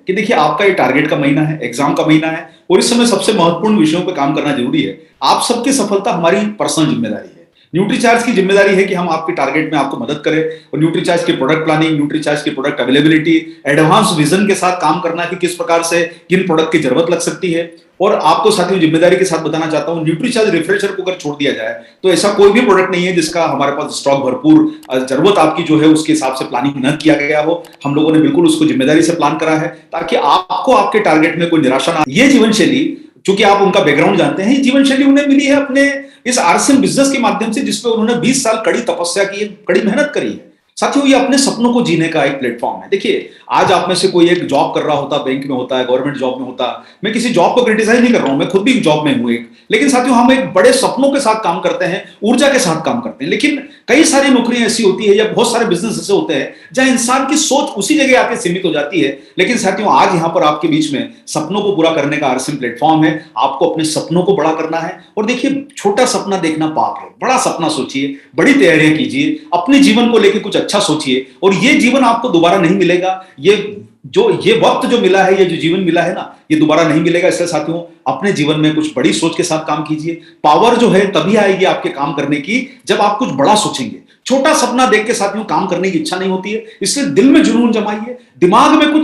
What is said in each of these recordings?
कि देखिए आपका ये टारगेट का महीना है, एग्जाम का महीना है और इस समय सबसे महत्वपूर्ण विषयों पे काम करना जरूरी है। आप सबकी सफलता हमारी पर्सनल जिम्मेदारी है। न्यूट्रीचार्ज की जिम्मेदारी है कि हम आपके टारगेट में आपको मदद करें और न्यूट्रीचार्ज की प्रोडक्ट प्लानिंग, न्यूट्रीचार्ज की प्रोडक्ट अवेलेबिलिटी, एडवांस विजन के साथ काम करना कि किस प्रकार से किन प्रोडक्ट की जरूरत लग सकती है। और आपको साथियों जिम्मेदारी के साथ बताना चाहता हूं, न्यूट्रीचार्ज रिफ्रेशर को अगर छोड़ दिया जाए तो ऐसा कोई भी प्रोडक्ट नहीं है जिसका हमारे पास स्टॉक भरपूर जरूरत आपकी जो है उसके हिसाब से प्लानिंग न किया गया हो। हम लोगों ने बिल्कुल उसको जिम्मेदारी से प्लान करा है ताकि आपको आपके टारगेट में कोई निराशा ना। ये जीवन शैली, चूंकि आप उनका बैकग्राउंड जानते हैं, जीवन शैली उन्हें मिली है अपने इस आरसीएम बिजनेस के माध्यम से, जिसपे उन्होंने 20 साल कड़ी तपस्या की, कड़ी मेहनत करी है। साथियों ये अपने सपनों को जीने का एक प्लेटफॉर्म है। देखिए आज आप में से कोई एक जॉब कर रहा होता, बैंक में होता है, गवर्नमेंट जॉब में होता, मैं किसी जॉब को क्रिटिसाइज नहीं कर रहा हूं, मैं खुद भी जॉब में हूं एक, लेकिन साथियों हम एक बड़े सपनों के साथ काम करते हैं, ऊर्जा के साथ काम करते हैं। लेकिन कई सारी नौकरियां ऐसी होती है या बहुत सारे बिजनेस ऐसे होते हैं जहां इंसान की सोच उसी जगह आके सीमित हो जाती है। लेकिन साथियों आज यहां पर आपके बीच में सपनों को पूरा करने का आरसीएम प्लेटफॉर्म है। आपको अपने सपनों को बड़ा करना है और देखिए छोटा सपना देखना पाप है, बड़ा सपना सोचिए, बड़ी तैयारियां कीजिए, अपने जीवन को लेकर कुछ अच्छा सोचिए और ये जीवन आपको दोबारा नहीं मिलेगा। ये वक्त जो मिला है, ये जो जीवन मिला है ना, ये दोबारा नहीं मिलेगा। इसलिए साथियों अपने जीवन में कुछ बड़ी सोच के साथ काम कीजिए। पावर जो है तभी आएगी आपके काम करने की जब आप कुछ बड़ा सोचेंगे। छोटा सपना देख के साथियों काम करने की इच्छा नहीं होती है, इसलिए दिल में जुनून जमाइए, दिमाग में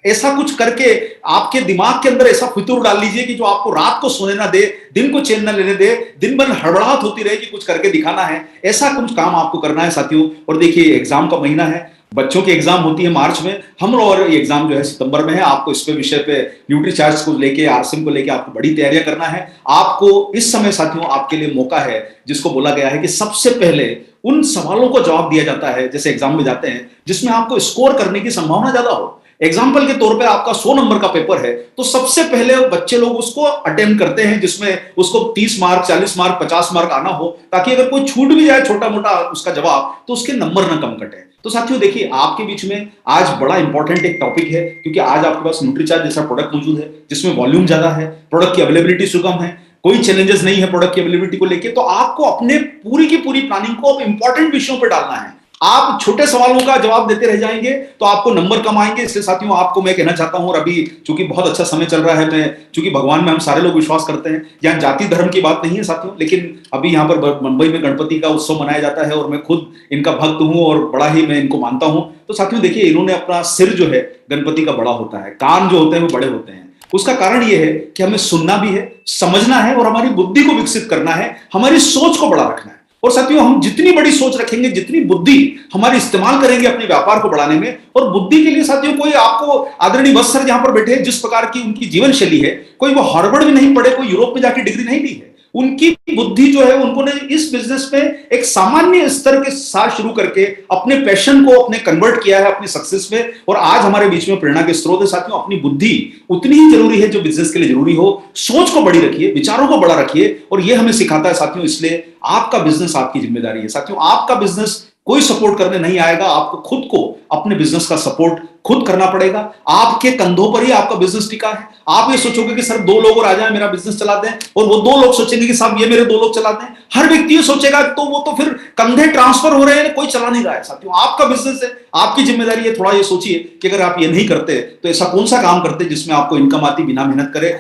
ऐसा कुछ करके आपके दिमाग के अंदर ऐसा फितूर डाल लीजिए कि जो आपको रात को सोने ना दे, दिन को चैन ना लेने दे, दिन भर हड़बड़ाहट होती रहे कि कुछ करके दिखाना है। ऐसा कुछ काम आपको करना है साथियों। और देखिए एग्जाम का महीना है, बच्चों की एग्जाम होती है मार्च में, हम लोग और एग्जाम जो है सितंबर में है। आपको इस पे विषय पे न्यूट्रीचार्ज को लेके, आरसीएम को लेके आपको बड़ी तैयारियां करना है। आपको इस समय साथियों आपके लिए मौका है जिसको बोला गया है कि सबसे पहले उन सवालों को जवाब दिया जाता है जैसे एग्जाम में जाते हैं जिसमें आपको स्कोर करने की संभावना ज्यादा हो। एग्जाम्पल के तौर पे आपका 100 नंबर का पेपर है तो सबसे पहले बच्चे लोग उसको अटेम्प्ट करते हैं जिसमें उसको 30 मार्क, 40 मार्क, 50 मार्क आना हो, ताकि अगर कोई छूट भी जाए छोटा मोटा उसका जवाब तो उसके नंबर ना कम कटे। तो साथियों देखिए आपके बीच में आज बड़ा इंपॉर्टेंट एक टॉपिक है, क्योंकि आज आपके पास न्यूट्रीचार्ज जैसा प्रोडक्ट मौजूद है जिसमें वॉल्यूम ज्यादा है, प्रोडक्ट की अवेलेबिलिटी सुगम है, कोई चैलेंजेस नहीं है प्रोडक्ट की अवेलेबिलिटी को लेके। तो आपको अपने पूरी की पूरी प्लानिंग को इंपॉर्टेंट विषयों पर डालना है। आप छोटे सवालों का जवाब देते रह जाएंगे तो आपको नंबर कम आएंगे। इसलिए साथियों आपको मैं कहना चाहता हूं, और अभी चूंकि बहुत अच्छा समय चल रहा है, मैं चूंकि भगवान में हम सारे लोग विश्वास करते हैं, यहाँ जाति धर्म की बात नहीं है साथियों, लेकिन अभी यहाँ पर मुंबई में गणपति का उत्सव मनाया जाता है और मैं खुद इनका भक्त हूं और बड़ा ही मैं इनको मानता हूं। तो साथियों देखिए इन्होंने अपना सिर जो है गणपति का बड़ा होता है, कान जो होते हैं वो बड़े होते हैं। उसका कारण यह है कि हमें सुनना भी है, समझना है और हमारी बुद्धि को विकसित करना है, हमारी सोच को बड़ा रखना है। और साथियों हम जितनी बड़ी सोच रखेंगे, जितनी बुद्धि हमारी इस्तेमाल करेंगे अपने व्यापार को बढ़ाने में, और बुद्धि के लिए साथियों कोई आपको आदरणीय वत्स सर जहां पर बैठे हैं, जिस प्रकार की उनकी जीवन शैली है, कोई वो हार्वर्ड भी नहीं पढ़े, कोई यूरोप में जाके डिग्री नहीं ली है, उनकी बुद्धि जो है उन्होंने इस बिजनेस में एक सामान्य स्तर के साथ शुरू करके अपने पैशन को अपने कन्वर्ट किया है अपनी सक्सेस में, और आज हमारे बीच में प्रेरणा के स्रोत है। साथियों अपनी बुद्धि उतनी ही जरूरी है जो बिजनेस के लिए जरूरी हो। सोच को बड़ी रखिए, विचारों को बड़ा रखिए, और यह हमें सिखाता है साथियों। इसलिए आपका बिजनेस आपकी जिम्मेदारी है साथियों। आपका बिजनेस कोई सपोर्ट करने नहीं आएगा, आपको खुद को अपने बिजनेस का सपोर्ट खुद करना पड़ेगा। आपके कंधों पर ही आपका बिजनेस टिका है। आप ये सोचोगे कि सर 2 लोग और आ जाए मेरा बिजनेस चला दें, और वो 2 लोग सोचेंगे कि साहब ये मेरे 2 लोग चला दें। हर व्यक्ति ये सोचेगा तो वो तो फिर कंधे ट्रांसफर हो रहे हैं, कोई चला नहीं रहा है। साथियों आपका बिजनेस है, आपकी जिम्मेदारी है। थोड़ा ये सोचिए कि अगर आप ये नहीं करते तो ऐसा कौन सा काम करते जिसमें आपको इनकम आती बिना मेहनत करे।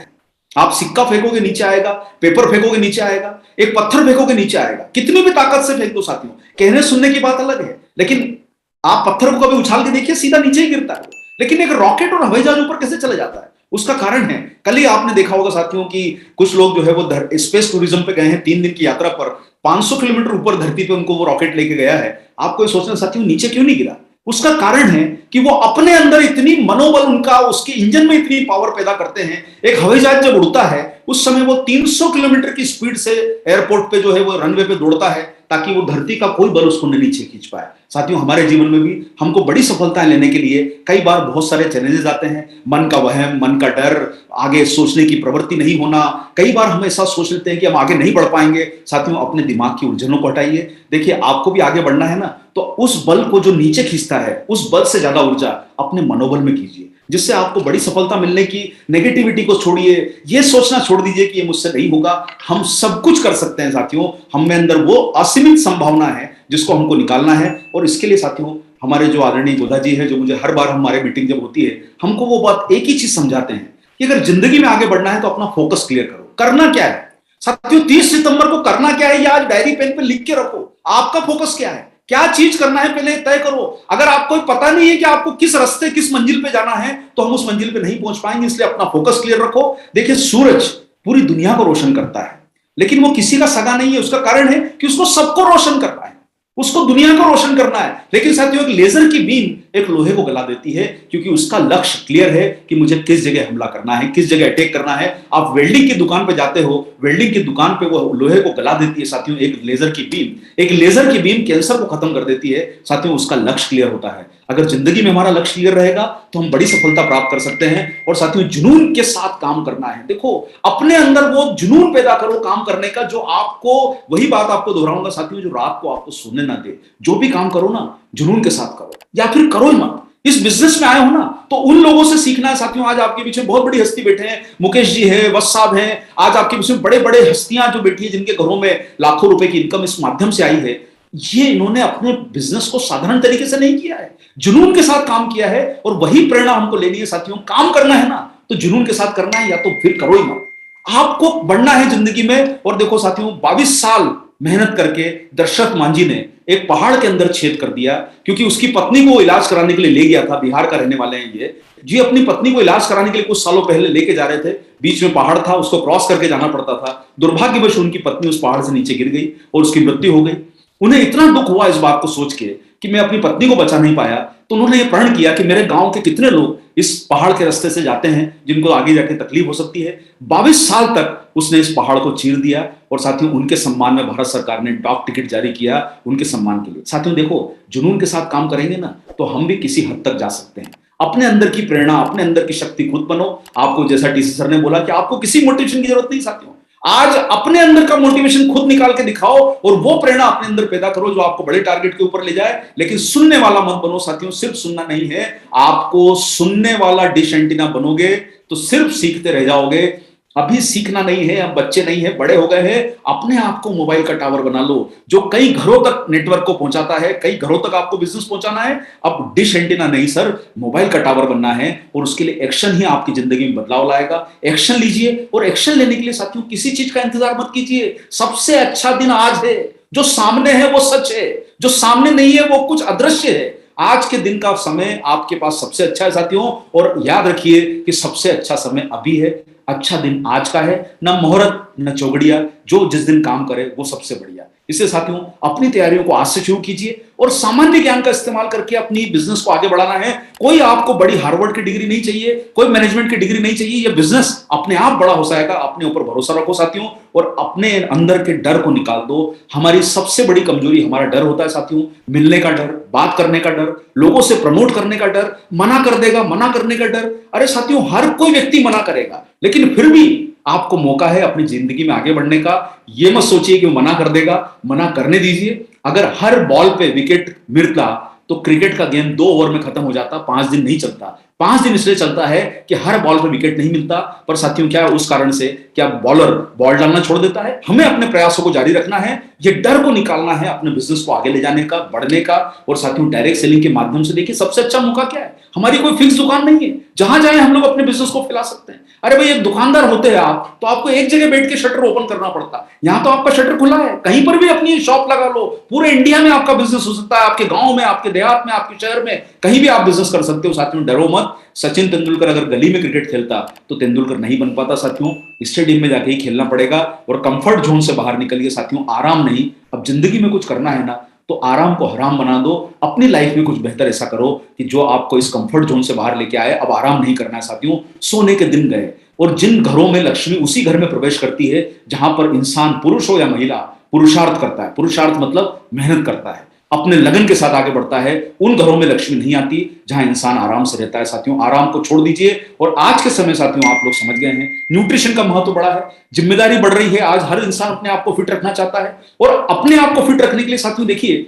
आप सिक्का फेंकोगे नीचे आएगा, पेपर फेंकोगे नीचे आएगा, एक पत्थर फेंकोगे नीचे आएगा, कितनी भी ताकत से फेंक दो साथियों, कहने सुनने की बात अलग है, लेकिन आप पत्थर को कभी उछाल के देखिए सीधा नीचे ही गिरता है। लेकिन एक रॉकेट और हवाई जहाज ऊपर कैसे चले जाता है, उसका कारण है, कल ही आपने देखा होगा साथियों कि कुछ लोग जो है वो स्पेस टूरिज्म पे गए हैं, 3 दिन की यात्रा पर, 500 किलोमीटर ऊपर धरती पे उनको वो रॉकेट लेके गया है। आपको ये सोचना साथियों नीचे क्यों नहीं गिरा, उसका कारण है कि वो अपने अंदर इतनी मनोबल, उनका उसके इंजन में इतनी पावर पैदा करते हैं। एक हवाई जहाज जब उड़ता है उस समय वो 300 किलोमीटर की स्पीड से एयरपोर्ट पे जो है वो रनवे पे दौड़ता है, ताकि वो धरती का कोई बल उसको नीचे खींच पाए। साथियों हमारे जीवन में भी हमको बड़ी सफलताएं लेने के लिए कई बार बहुत सारे चैलेंजेस आते हैं। मन का वहम, मन का डर, आगे सोचने की प्रवृत्ति नहीं होना, कई बार हम ऐसा सोच लेते हैं कि हम आगे नहीं बढ़ पाएंगे। साथियों अपने दिमाग की उलझनों को हटाइए। देखिए आपको भी आगे बढ़ना है ना, तो उस बल को जो नीचे खींचता है, उस बल से ज्यादा ऊर्जा अपने मनोबल में कीजिए, जिससे आपको बड़ी सफलता मिलने की। नेगेटिविटी को छोड़िए, ये सोचना छोड़ दीजिए कि ये मुझसे नहीं होगा। हम सब कुछ कर सकते हैं साथियों, हम में अंदर वो असीमित संभावना है जिसको हमको निकालना है। और इसके लिए साथियों हमारे जो आदरणीय गोधा जी है, जो मुझे हर बार हमारे मीटिंग जब होती है, हमको वो बात एक ही चीज समझाते हैं कि अगर जिंदगी में आगे बढ़ना है तो अपना फोकस क्लियर करो। करना क्या है साथियों, 30 सितंबर को करना क्या है, ये आज डायरी पेन पे लिख के रखो। आपका फोकस क्या है, क्या चीज करना है, पहले तय करो। अगर आपको पता नहीं है कि आपको किस रास्ते, किस मंजिल पे जाना है, तो हम उस मंजिल पे नहीं पहुंच पाएंगे। इसलिए अपना फोकस क्लियर रखो। देखिए, सूरज पूरी दुनिया को रोशन करता है, लेकिन वो किसी का सगा नहीं है। उसका कारण है कि उसको सबको रोशन करना है, उसको दुनिया को रोशन करना है। लेकिन साथियों, एक लेजर की बीम एक लोहे को गला देती है, क्योंकि उसका लक्ष्य क्लियर है कि मुझे किस जगह हमला करना है, किस जगह अटैक करना है। आप वेल्डिंग की दुकान पे जाते हो, वेल्डिंग की दुकान पे वो लोहे को गला देती है साथियों एक लेजर की बीम। एक लेजर की बीम कैंसर को खत्म कर देती है साथियों, उसका लक्ष्य क्लियर होता है। अगर जिंदगी में हमारा लक्ष्य क्लियर रहेगा तो हम बड़ी सफलता प्राप्त कर सकते हैं। और साथियों, जुनून के साथ काम करना है। देखो, अपने अंदर वो जुनून पैदा करो काम करने का, जो आपको, वही बात आपको दोहराऊंगा साथियों, जो रात को आपको सोने ना दे। जो भी काम करो ना, जुनून के साथ करो, या फिर करो ही मत। इस बिजनेस में आए हो ना, तो उन लोगों से सीखना है साथियों। आज आपके पीछे बहुत बड़ी हस्ती बैठे हैं, मुकेश जी है, वत्स साहब हैं। आज आपके पीछे बड़े बड़े हस्तियां जो बैठी है, जिनके घरों में लाखों रुपए की इनकम इस माध्यम से आई है। ये इन्होंने अपने बिजनेस को साधारण तरीके से नहीं किया है, जुनून के साथ काम किया है। और वही प्रेरणा हमको लेनी है साथियों। काम करना है ना, तो जुनून के साथ करना है, या तो फिर करो ही मत। आपको बढ़ना है जिंदगी में। और देखो साथियों, 22 साल मेहनत करके दशरथ मांझी ने एक पहाड़ के अंदर छेद कर दिया, क्योंकि उसकी पत्नी को इलाज कराने के लिए ले गया था। बिहार का रहने वाले हैं ये जी। अपनी पत्नी को इलाज कराने के लिए कुछ सालों पहले लेके जा रहे थे, बीच में पहाड़ था, उसको क्रॉस करके जाना पड़ता था। दुर्भाग्यवश उनकी पत्नी उस पहाड़ से नीचे गिर गई और उसकी मृत्यु हो गई। उन्हें इतना दुख हुआ इस बात को सोच के कि मैं अपनी पत्नी को बचा नहीं पाया, तो उन्होंने ये प्रण किया कि मेरे गांव के कितने लोग इस पहाड़ के रास्ते से जाते हैं जिनको आगे जाके तकलीफ हो सकती है। 22 साल तक उसने इस पहाड़ को चीर दिया। और साथियों, उनके सम्मान में भारत सरकार ने डाक टिकट जारी किया उनके सम्मान के लिए। साथियों देखो, जुनून के साथ काम करेंगे ना, तो हम भी किसी हद तक जा सकते हैं। अपने अंदर की प्रेरणा, अपने अंदर की शक्ति खुद बनो। आपको जैसा टीसी सर ने बोला कि आपको किसी मोटिवेशन की जरूरत नहीं साथियों। आज अपने अंदर का मोटिवेशन खुद निकाल के दिखाओ और वो प्रेरणा अपने अंदर पैदा करो जो आपको बड़े टारगेट के ऊपर ले जाए। लेकिन सुनने वाला मत बनो साथियों। सिर्फ सुनना नहीं है, आपको सुनने वाला डिश एंटीना बनोगे तो सिर्फ सीखते रह जाओगे। अभी सीखना नहीं है, अब बच्चे नहीं है, बड़े हो गए हैं। अपने आप को मोबाइल का टावर बना लो जो कई घरों तक नेटवर्क को पहुंचाता है, कई घरों तक आपको बिजनेस पहुंचाना है। अब डिश एंटीना नहीं सर, मोबाइल का टावर बनना है। और उसके लिए एक्शन ही आपकी जिंदगी में बदलाव लाएगा। एक्शन लीजिए, और एक्शन लेने के लिए साथियों किसी चीज का इंतजार मत कीजिए। सबसे अच्छा दिन आज है। जो सामने है वो सच है, जो सामने नहीं है वो कुछ अदृश्य है। आज के दिन का समय आपके पास सबसे अच्छा है साथियों। और याद रखिए कि सबसे अच्छा समय अभी है। अच्छा दिन आज का है, ना मुहूर्त न चौगड़िया। जो जिस दिन काम करे वो सबसे बढ़िया। इससे साथियों, अपनी तैयारियों को आज से शुरू कीजिए और सामान्य ज्ञान का इस्तेमाल करके अपनी बिजनेस को आगे बढ़ाना है। कोई आपको बड़ी हार्वर्ड की डिग्री नहीं चाहिए, कोई मैनेजमेंट की डिग्री नहीं चाहिए। ये बिजनेस अपने आप बड़ा हो जाएगा। अपने ऊपर भरोसा रखो साथियों, और अपने अंदर के डर को निकाल दो। हमारी सबसे बड़ी कमजोरी हमारा डर होता है साथियों। मिलने का डर, बात करने का डर, लोगों से प्रमोट करने का डर, मना कर देगा मना करने का डर। अरे साथियों, हर कोई व्यक्ति मना करेगा, लेकिन फिर भी आपको मौका है अपनी जिंदगी में आगे बढ़ने का। ये मत सोचिए कि वो मना कर देगा, मना करने दीजिए। अगर हर बॉल पे विकेट मिलता तो क्रिकेट का गेम 2 ओवर में खत्म हो जाता, 5 दिन नहीं चलता। 5 दिन इसलिए चलता है कि हर बॉल पे विकेट नहीं मिलता। पर साथियों, क्या उस कारण से क्या बॉलर बॉल डालना छोड़ देता है? हमें अपने प्रयासों को जारी रखना है। ये डर को निकालना है, अपने बिजनेस को आगे ले जाने का, बढ़ने का। और साथियों, डायरेक्ट सेलिंग के माध्यम से देखिए सबसे अच्छा मौका क्या है। हमारी कोई फिक्स दुकान नहीं है, जहां जाए हम लोग अपने बिजनेस को फैला सकते हैं। अरे भाई, एक दुकानदार होते हैं आप, तो आपको एक जगह बैठ के शटर ओपन करना पड़ता। यहां तो आपका शटर खुला है, कहीं पर भी अपनी शॉप लगा लो। पूरे इंडिया में आपका बिजनेस हो सकता है, आपके गांव में, आपके देहात में, आपके शहर में, कहीं भी आप बिजनेस कर सकते हो साथियों। डरो मत। सचिन तेंदुलकर अगर गली में क्रिकेट खेलता तो तेंदुलकर नहीं बन पाता साथियों। स्टेडियम में जाके ही खेलना पड़ेगा। और कंफर्ट जोन से बाहर निकलिए साथियों, आराम नहीं। अब जिंदगी में कुछ करना है ना, तो आराम को हराम बना दो। अपनी लाइफ में कुछ बेहतर ऐसा करो कि जो आपको इस कंफर्ट जोन से बाहर लेके आए। अब आराम नहीं करना है साथियों। सोने के दिन गए। और जिन घरों में लक्ष्मी उसी घर में प्रवेश करती है जहां पर इंसान, पुरुष हो या महिला, पुरुषार्थ करता है। पुरुषार्थ मतलब मेहनत करता है, अपने लगन के साथ आगे बढ़ता है। उन घरों में लक्ष्मी नहीं आती जहां इंसान आराम से रहता है साथियों। आराम को छोड़ दीजिए। और आज के समय साथियों, आप लोग समझ गए हैं, न्यूट्रिशन का महत्व बड़ा है, जिम्मेदारी बढ़ रही है। आज हर इंसान अपने आप को फिट रखना चाहता है। और अपने आप को फिट रखने के लिए साथियों देखिए,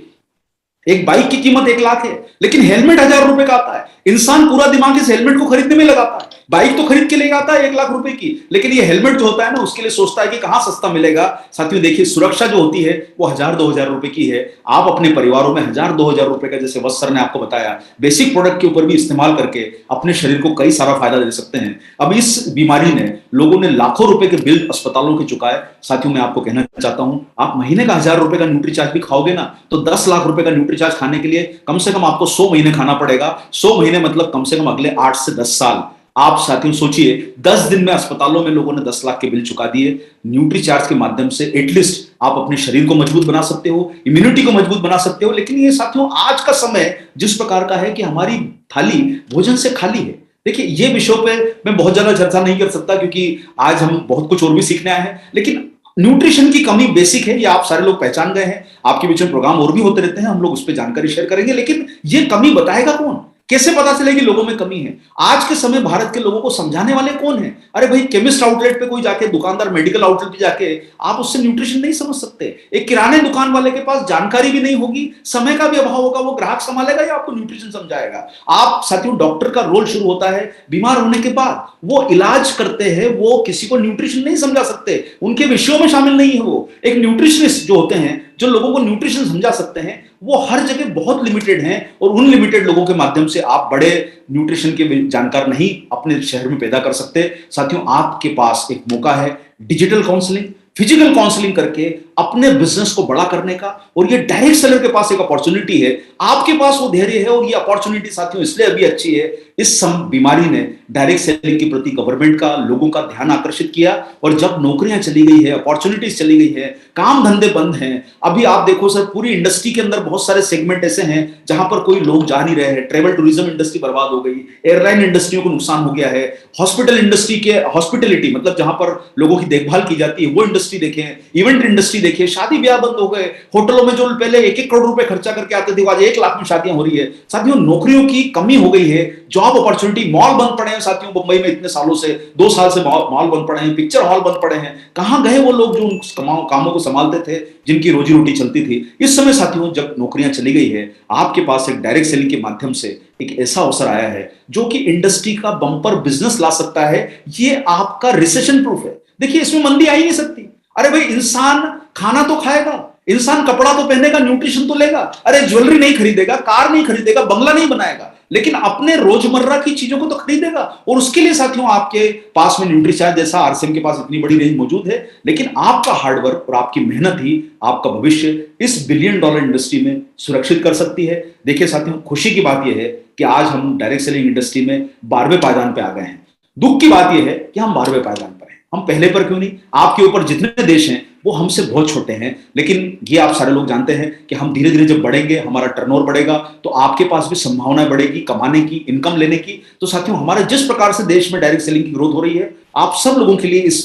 एक बाइक की कीमत 1 लाख है, लेकिन हेलमेट 1000 रुपए का आता है। इंसान पूरा दिमाग इस हेलमेट को खरीदने में लगाता है। बाइक तो खरीद के ले आता है 1 लाख रुपए की, लेकिन ये हेलमेट जो होता है ना, उसके लिए सोचता है कि कहां सस्ता मिलेगा। साथियों देखिए, सुरक्षा जो होती है वो 1000-2000 रुपए की है। आप अपने परिवारों में 1000-2000 रुपए का, जैसे वत्स सर ने आपको बताया, बेसिक प्रोडक्ट के ऊपर भी इस्तेमाल करके अपने शरीर को कई सारा फायदा दे सकते हैं। अब इस बीमारी ने लोगों ने लाखों रुपए के बिल अस्पतालों के चुकाए। साथियों मैं आपको कहना चाहता हूं, आप महीने का 1000 रुपए का न्यूट्रीचार्ज भी खाओगे ना, तो 10 लाख रुपए का न्यूट्रीचार्ज खाने के लिए कम से कम आपको 100 महीने खाना पड़ेगा। 100 महीने मतलब कम से कम अगले 8 से 10 साल। आप साथियों सोचिए, 10 दिन में अस्पतालों में लोगों ने 10 लाख के बिल चुका दिए। न्यूट्रीचार्ज के माध्यम से एटलीस्ट आप अपने शरीर को मजबूत बना सकते हो, इम्यूनिटी को मजबूत बना सकते हो। लेकिन ये साथियों आज का समय जिस प्रकार का है कि हमारी थाली भोजन से खाली है। देखिए, ये विषयों पे मैं बहुत ज्यादा चर्चा नहीं कर सकता क्योंकि आज हम बहुत कुछ और भी सीखने आए हैं, लेकिन न्यूट्रिशन की कमी बेसिक है, ये आप सारे लोग पहचान गए हैं। आपके बीच में प्रोग्राम और भी होते रहते हैं, हम लोग उस पर जानकारी शेयर करेंगे। लेकिन ये कमी बताएगा कौन? कैसे पता चलेगी लोगों में कमी है? आज के समय भारत के लोगों को समझाने वाले कौन है? अरे भाई, केमिस्ट आउटलेट पे कोई जाके, दुकानदार मेडिकल आउटलेट पे जाके आप उससे न्यूट्रिशन नहीं समझ सकते। एक किराने दुकान वाले के पास जानकारी भी नहीं होगी, समय का भी अभाव होगा, वो ग्राहक संभालेगा या आपको न्यूट्रिशन समझाएगा? आप साथियों, डॉक्टर का रोल शुरू होता है बीमार होने के बाद। वो इलाज करते हैं, वो किसी को न्यूट्रिशन नहीं समझा सकते, उनके विषयों में शामिल नहीं है। वो एक न्यूट्रिशनिस्ट जो होते हैं, जो लोगों को न्यूट्रिशन समझा सकते हैं, वो हर जगह बहुत लिमिटेड हैं। और उन लिमिटेड लोगों के माध्यम से आप बड़े न्यूट्रिशन के जानकार नहीं अपने शहर में पैदा कर सकते। साथियों, आपके पास एक मौका है डिजिटल काउंसलिंग, फिजिकल काउंसलिंग करके अपने बिजनेस को बड़ा करने का। और ये डायरेक्ट सेलर के पास एक अपॉर्चुनिटी है, आपके पास वो धैर्य है। और ये अपॉर्चुनिटी साथियों इसलिए अभी अच्छी है, इस बीमारी ने डायरेक्ट सेलिंग के प्रति गवर्नमेंट का, लोगों का ध्यान आकर्षित किया। और जब नौकरियां चली गई है, अपॉर्चुनिटीज चली गई है, काम धंधे बंद हैं। अभी आप देखो सर, पूरी इंडस्ट्री के अंदर बहुत सारे सेगमेंट ऐसे हैं जहां पर कोई लोग जा नहीं रहे हैं। ट्रेवल टूरिज्म इंडस्ट्री बर्बाद हो गई, एयरलाइन इंडस्ट्रियों को नुकसान हो गया है, हॉस्पिटल इंडस्ट्री के, हॉस्पिटलिटी मतलब जहां पर लोगों की देखभाल की जाती है वो इंडस्ट्री देखें, इवेंट इंडस्ट्री देखिए, शादी ब्याह बंद हो गए। होटलों में जो पहले 1-1 करोड़ रुपए खर्चा करके आते थे, आज 1 लाख में शादियां हो रही है। साथियों, नौकरियों की कमी हो गई है, जॉब अपॉर्चुनिटी, मॉल बंद पड़े हैं। साथियों, मुंबई में इतने सालों से, 2 साल से मॉल बंद पड़े हैं, पिक्चर हॉल बंद पड़े हैं। कहां गए वो लोग जो उन कामों को संभालते थे, जिनकी रोजी रोटी चलती थी? इस समय साथियों, जब नौकरियां चली गई है, आपके पास एक डायरेक्ट सेलिंग के माध्यम से एक ऐसा अवसर आया है जो कि इंडस्ट्री का बंपर बिजनेस ला सकता है। ये आपका रिसेशन प्रूफ है। देखिए, इसमें मंदी आ ही नहीं सकती। अरे भाई, इंसान खाना तो खाएगा, इंसान कपड़ा तो पहनेगा, न्यूट्रिशन तो लेगा। अरे ज्वेलरी नहीं खरीदेगा, कार नहीं खरीदेगा, बंगला नहीं बनाएगा, लेकिन अपने रोजमर्रा की चीजों को तो खरीदेगा। और उसके लिए साथियों आपके पास में न्यूट्रीचार्ज जैसा आरसीएम के पास इतनी बड़ी रेंज मौजूद है। लेकिन आपका हार्डवर्क और आपकी मेहनत ही आपका भविष्य इस $1 बिलियन इंडस्ट्री में सुरक्षित कर सकती है। देखिए साथियों, खुशी की बात यह है कि आज हम डायरेक्ट सेलिंग इंडस्ट्री में 12वें पायदान पे आ गए हैं। दुख की बात यह है कि हम 12वें पायदान पर हैं, हम पहले पर क्यों नहीं? आपके ऊपर जितने देश हैं वो हमसे बहुत छोटे हैं, लेकिन ये आप सारे लोग जानते हैं कि हम धीरे धीरे जब बढ़ेंगे, हमारा टर्नओवर बढ़ेगा, तो आपके पास भी संभावना बढ़ेगी कमाने की, इनकम लेने की। तो साथियों, हमारे जिस प्रकार से देश में डायरेक्ट सेलिंग की ग्रोथ हो रही है, आप सब लोगों के लिए इस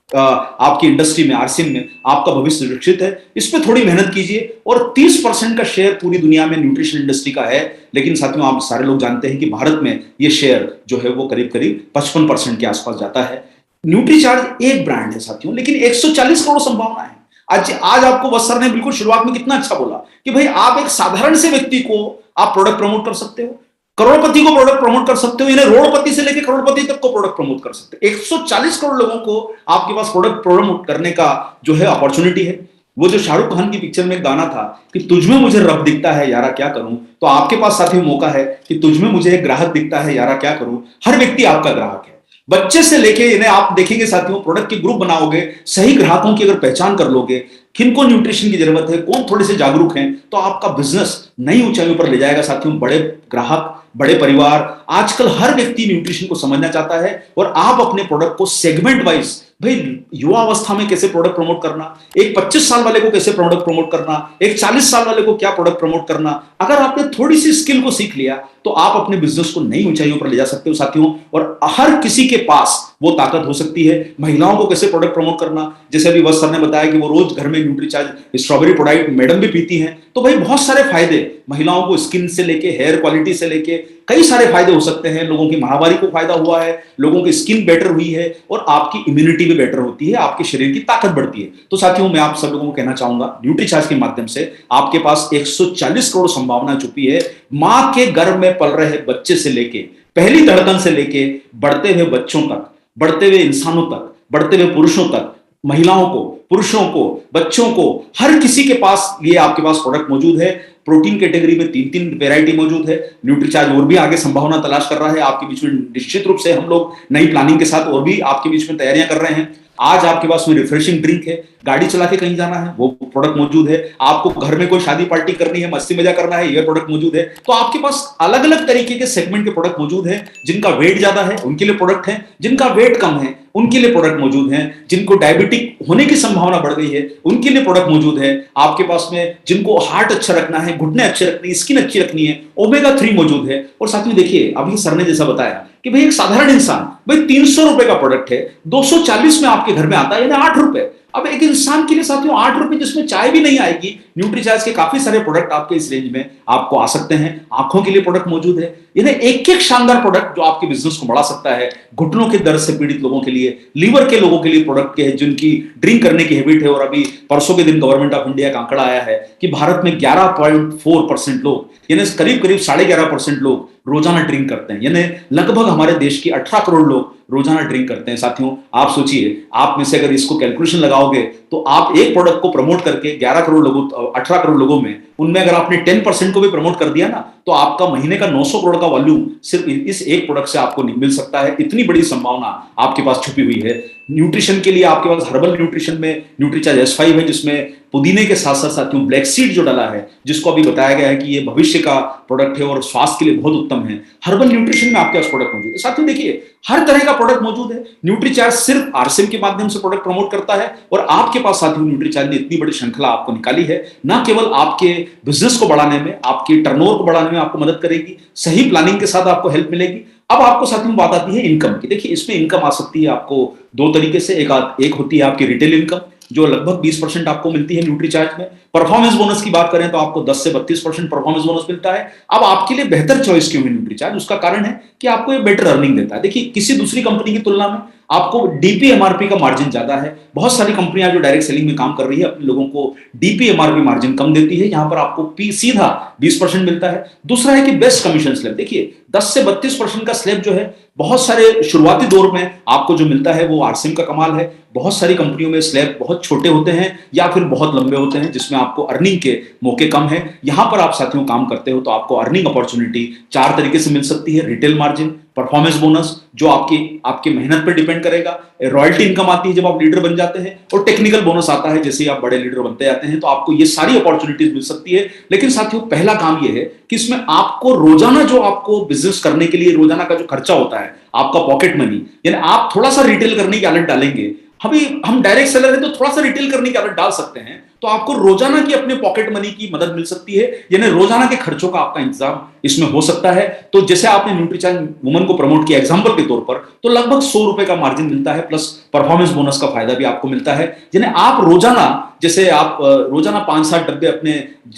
आपकी इंडस्ट्री में, आरसीएम में आपका भविष्य सुरक्षित है। इस पे थोड़ी मेहनत कीजिए। और 30% का शेयर पूरी दुनिया में न्यूट्रिशन इंडस्ट्री का है, लेकिन साथियों आप सारे लोग जानते हैं कि भारत में ये शेयर जो है वो करीब करीब 55% के आसपास जाता है। न्यूट्रीचार्ज एक ब्रांड है साथियों, लेकिन 140 करोड़ संभावना है। आज आपको वत्स सर ने बिल्कुल शुरुआत में कितना अच्छा बोला कि भाई, आप एक साधारण से व्यक्ति को आप प्रोडक्ट प्रमोट कर सकते हो, करोड़पति को प्रोडक्ट प्रमोट कर सकते हो, यानी रोडपति से लेकर करोड़पति तक को प्रोडक्ट प्रमोट कर सकते हो। 140 करोड़ लोगों को आपके पास प्रोडक्ट प्रमोट करने का जो है अपॉर्चुनिटी है। वो जो शाहरुख खान की पिक्चर में एक गाना था कि तुझमें मुझे रब दिखता है यारा क्या करूं, तो आपके पास साथियों मौका है कि तुझमें मुझे एक ग्राहक दिखता है यारा क्या करूं। हर व्यक्ति आपका ग्राहक है, बच्चे से लेके इन्हें आप देखेंगे साथियों, प्रोडक्ट के ग्रुप बनाओगे, सही ग्राहकों की अगर पहचान कर लोगे, किनको न्यूट्रिशन की जरूरत है, कौन थोड़े से जागरूक हैं, तो आपका बिजनेस नई ऊंचाइयों पर ले जाएगा साथियों। बड़े ग्राहक, बड़े परिवार, आजकल हर व्यक्ति न्यूट्रिशन को समझना चाहता है। और आप अपने प्रोडक्ट को सेगमेंट वाइज, भाई युवा अवस्था में कैसे प्रोडक्ट प्रमोट करना, एक 25 साल वाले को कैसे प्रोडक्ट प्रमोट करना, एक 40 साल वाले को क्या प्रोडक्ट प्रमोट करना, अगर आपने थोड़ी सी स्किल को सीख लिया तो आप अपने बिजनेस को नई ऊंचाइयों पर ले जा सकते हो साथियों। और हर किसी के पास वो ताकत हो सकती है। महिलाओं को कैसे प्रोडक्ट प्रमोट करना, जैसे अभी वत्स सर ने बताया कि वो रोज घर में न्यूट्रीचार्ज स्ट्रॉबेरी प्रोडक्ट मैडम भी पीती हैं, तो भाई बहुत सारे फायदे महिलाओं को, स्किन से लेके हेयर क्वालिटी से लेके कई सारे फायदे हो सकते हैं। लोगों की महामारी को फायदा हुआ है, लोगों की स्किन बेटर हुई है और आपकी इम्यूनिटी भी बेटर होती है, आपके शरीर की ताकत बढ़ती है। तो साथियों, मैं आप सब लोगों को कहना चाहूंगा, न्यूट्रीचार्ज के माध्यम से आपके पास 140 करोड़ संभावना छुपी है। मां के गर्भ में पल रहे बच्चे से लेके, पहली धड़कन से लेके बढ़ते हुए बच्चों तक, बढ़ते हुए इंसानों तक, बढ़ते हुए पुरुषों तक, महिलाओं को, पुरुषों को, बच्चों को, हर किसी के पास लिए आपके पास प्रोडक्ट मौजूद है। प्रोटीन कैटेगरी में 3 वैरायटी मौजूद है। न्यूट्रीचार्ज और भी आगे संभावना तलाश कर रहा है आपके बीच में। निश्चित रूप से हम लोग नई प्लानिंग के साथ और भी आपके बीच में तैयारियां कर रहे हैं। आज आपके पास में रिफ्रेशिंग ड्रिंक है, गाड़ी चला के कहीं जाना है वो प्रोडक्ट मौजूद है, आपको घर में कोई शादी पार्टी करनी है, मस्ती मजा करना है, ये प्रोडक्ट मौजूद है। तो आपके पास अलग अलग तरीके के सेगमेंट के प्रोडक्ट मौजूद है। जिनका वेट ज्यादा है उनके लिए प्रोडक्ट है, जिनका वेट कम है उनके लिए प्रोडक्ट मौजूद है, जिनको डायबिटिक होने की संभावना बढ़ गई है उनके लिए प्रोडक्ट मौजूद है आपके पास में, जिनको हार्ट अच्छा रखना है, घुटने अच्छे रखनी है, स्किन अच्छी रखनी है, ओमेगा 3 मौजूद है। और साथ में देखिए, अभी सर ने जैसा बताया कि भाई एक साधारण इंसान, भाई 300 रुपए का प्रोडक्ट है, 240 में आपके घर में आता है, यानी 8 रुपए। अब एक इंसान के लिए साथियों 8 रुपए जिसमें चाय भी नहीं आएगी, न्यूट्रीचार्ज के काफी सारे प्रोडक्ट आपके इस रेंज में आपको आ सकते हैं। आंखों के लिए प्रोडक्ट मौजूद है, यानी एक एक शानदार प्रोडक्ट जो आपके बिजनेस को बढ़ा सकता है। घुटनों के दर्द से पीड़ित लोगों के लिए, लीवर के लोगों के लिए प्रोडक्ट के हैं, जिनकी ड्रिंक करने की हैबिट है। और अभी परसों के दिन गवर्नमेंट ऑफ इंडिया का आंकड़ा आया है कि भारत में 11.4% लोग, यानी करीब करीब 11.5% लोग रोजाना ड्रिंक करते हैं। यानी लगभग हमारे देश की 18 करोड़ लोग रोजाना ड्रिंक करते हैं। साथियों, आप सोचिए, आप में से अगर इसको कैलकुलेशन लगाओगे तो आप एक प्रोडक्ट को प्रमोट करके 11 करोड़ लोगों, 18 करोड़ लोगों में, उनमें अगर आपने 10% को भी प्रमोट कर दिया ना, तो आपका महीने का 900 करोड़ का वॉल्यूम सिर्फ इस एक प्रोडक्ट से आपको मिल सकता है। इतनी बड़ी संभावना आपके पास छुपी हुई है। न्यूट्रिशन के लिए आपके पास हर्बल न्यूट्रिशन में न्यूट्रीचार्ज S5 है, जिसमें पुदीने के साथ साथ साथियों ब्लैक सीड जो डाला है, जिसको अभी बताया गया है कि ये भविष्य का प्रोडक्ट है और स्वास्थ्य के लिए बहुत उत्तम है। हर्बल न्यूट्रिशन में आपके पास प्रोडक्ट मौजूद है। साथियों देखिए, हर तरह का प्रोडक्ट मौजूद है। न्यूट्रीचार्ज सिर्फ आरसीएम के माध्यम से प्रोडक्ट प्रमोट करता है और आपके पास साथियों न्यूट्रीचार्ज ने इतनी बड़ी श्रृंखला आपको निकाली है, ना केवल आपके बिजनेस को बढ़ाने में, आपकी टर्नओवर को बढ़ाने में आपको मदद करेगी, सही प्लानिंग के साथ आपको हेल्प मिलेगी। अब आपको साथियों बात आती है इनकम की। देखिए, इसमें इनकम आ सकती है आपको 2 तरीके से। एक होती है आपकी रिटेल इनकम, जो लगभग 20% आपको मिलती है न्यूट्रीचार्ज में। परफॉर्मेंस बोनस की बात करें तो आपको 10 से 32% परफॉर्मेंस बोनस मिलता है। अब आपके लिए बेहतर चॉइस क्यों है न्यूट्रीचार्ज? उसका कारण है कि आपको ये बेटर अर्निंग देता है। देखिए, किसी दूसरी कंपनी की तुलना में आपको डीपी एमआरपी का मार्जिन ज्यादा है। बहुत सारी कंपनियां जो डायरेक्ट सेलिंग में काम कर रही है अपने लोगों को डीपी एमआरपी मार्जिन कम देती है, यहां पर आपको सीधा 20% मिलता है। दूसरा है कि बेस्ट कमीशन स्लैब। देखिए, 10 से 32% का स्लैब जो है, बहुत सारे शुरुआती दौर में आपको जो मिलता है वो आरसीएम का कमाल है। बहुत सारी कंपनियों में स्लैब बहुत छोटे होते हैं या फिर बहुत लंबे होते हैं, जिसमें आपको अर्निंग के मौके कम है। यहां पर आप साथियों काम करते हो तो आपको अर्निंग अपॉर्चुनिटी 4 तरीके से मिल सकती है। रिटेल मार्जिन, परफॉर्मेंस बोनस जो आपकी मेहनत पर डिपेंड करेगा, रॉयल्टी इनकम आती है जब आप लीडर बन जाते हैं, और टेक्निकल बोनस आता है जैसे ही आप बड़े लीडर बनते जाते हैं। तो आपको ये सारी अपॉर्चुनिटीज मिल सकती है। लेकिन साथियों, पहला काम ये है कि इसमें आपको रोजाना जो आपको बिजनेस करने के लिए रोजाना का जो खर्चा होता है, आपका पॉकेट मनी, यानी आप थोड़ा सा रिटेल करने की आदत डालेंगे। अभी हम डायरेक्ट सेलर है तो थोड़ा सा रिटेल करने की आदत डाल सकते हैं, तो आपको रोजाना की अपने पॉकेट मनी की मदद मिल सकती है, यानी रोजाना के खर्चों का आपका इंतजाम इसमें हो सकता है। तो जैसे आपने न्यूट्रीचार्ज वुमन को प्रमोट किया एग्जांपल के तौर पर, तो लगभग 100 रुपए का मार्जिन मिलता है, प्लस परफॉर्मेंस बोनस का फायदा भी आपको मिलता है। यानी आप रोजाना, जैसे आप रोजाना 5-7 डब्बे अपने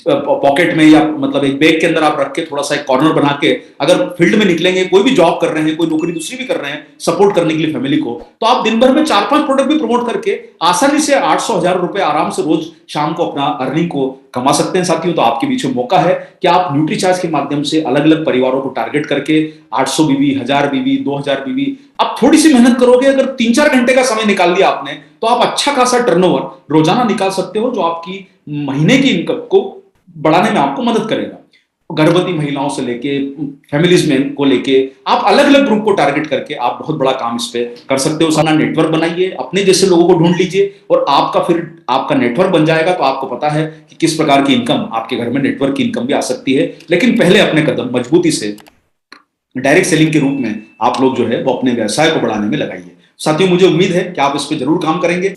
पॉकेट में या मतलब एक बैग के अंदर आप रख के थोड़ा सा एक कॉर्नर बना के अगर फील्ड में निकलेंगे, कोई भी जॉब कर रहे हैं, कोई नौकरी दूसरी भी कर रहे हैं सपोर्ट करने के लिए फैमिली को, तो आप दिन भर में 4-5 प्रोडक्ट भी प्रमोट करके आसानी से 800-1000 रुपए आराम से रोज शाम को अपना अर्निंग को कमा सकते हैं। साथियों, तो आपके बीच में मौका है कि आप न्यूट्रीचार्ज के माध्यम से अलग अलग परिवारों को टारगेट करके 800 बीवी, 1000 बीवी, 2000 बीवी, आप थोड़ी सी मेहनत करोगे, अगर 3-4 घंटे का समय निकाल लिया आपने, तो आप अच्छा खासा टर्नओवर रोजाना निकाल सकते हो, जो आपकी महीने की इनकम को बढ़ाने में आपको मदद करेगा। गर्भवती महिलाओं से लेके फैमिलीज में को लेके आप अलग अलग ग्रुप को टारगेट करके आप बहुत बड़ा काम इस पे कर सकते हो। सारा नेटवर्क बनाइए, अपने जैसे लोगों को ढूंढ लीजिए और आपका नेटवर्क बन जाएगा, तो आपको पता है कि किस प्रकार की इनकम आपके घर में नेटवर्क की इनकम भी आ सकती है। लेकिन पहले अपने कदम मजबूती से डायरेक्ट सेलिंग के रूप में आप लोग जो है वो अपने व्यवसाय को बढ़ाने में लगाइए। साथियों, मुझे उम्मीद है कि आप इस पे जरूर काम करेंगे।